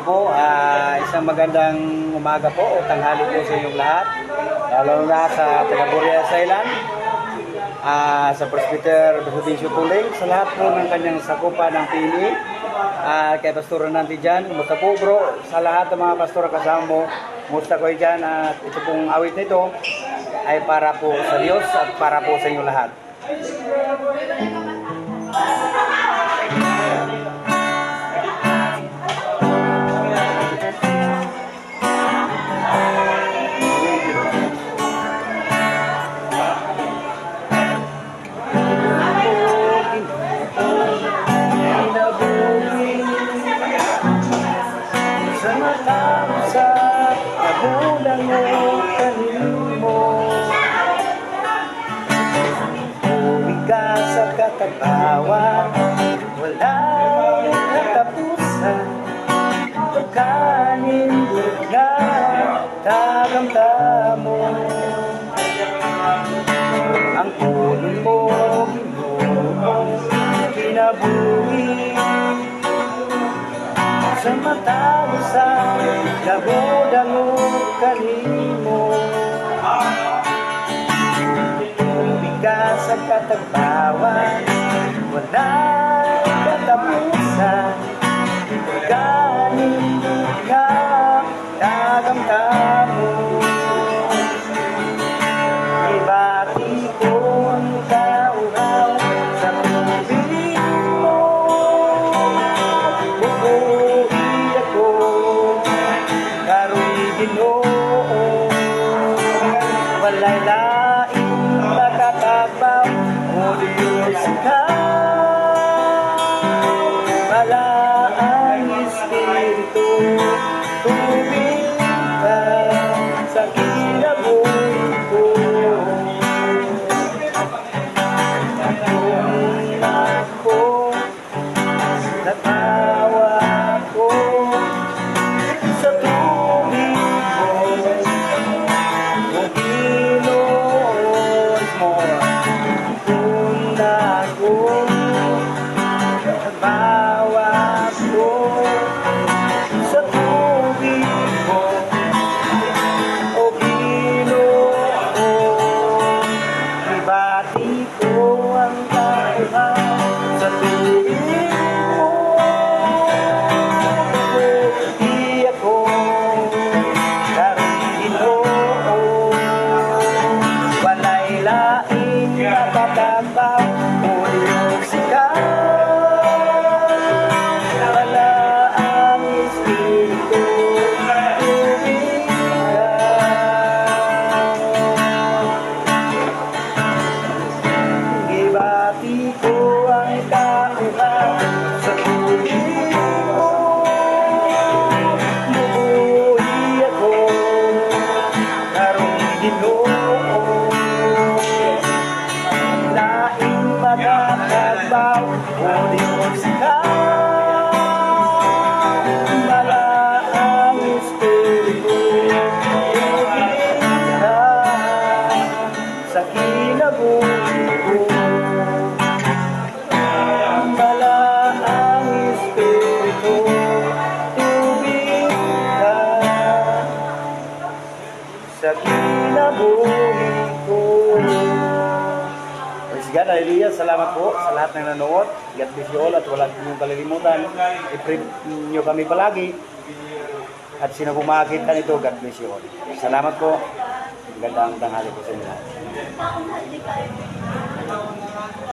po, isang magandang umaga po o tanghali po sa inyong lahat. Lalo na sa taga-Boreas Island, sa Presbyter Provincial Tuling, sa lahat po ng kanyang sakupa ng PNE, kay Pastora natin dyan. Musta po bro, sa lahat ng mga pastora kasama mo, musta ko dyan. At ito pong awit nito ay para po sa Diyos at para po sa inyong lahat. Katabawan, walang katapusan, pagkanindot na tagamdamo. Ang tulong mo, Ginoo, kinabuhi sa matalusan, dago-dago kanimo. Sa katabawan, walang katapusan, kanindot na tagamdamo. Ibati ko ang kauhaw sa tubig mo, bubuhi ako, karo'y Ginoo, walay laing makatabaw o Diyos ka. Malaang Espiritu, tubig ka sa kinabuhi ko. Kung ako natawa ko sa tubig mo, o Pinoy mo, kung ako bawas ko sa tubig mo, o Ginoo, ibati ko ang kauhaw sa tubig mo, di ako karo'y Ginoo, walay laing makatabaw o Diyos ka. Ibati ko ang kauhaw sa tubig mo, bubuhi ako, karo'y Ginoo, laing makatabaw o Diyos ka. Malaang Espiritu, tubig ka sa kinabuhi ko. Malaang Espiritu, tubig ka sa kinabuhi ko. Praise God, hallelujah. Salamat po sa lahat ng nanonood. God bless you all at wala niyong kalilimutan. I-pray niyo kami palagi. At sino bumakita nito, God bless you all. Salamat po. Magandang tanghali po sa inyo lahat.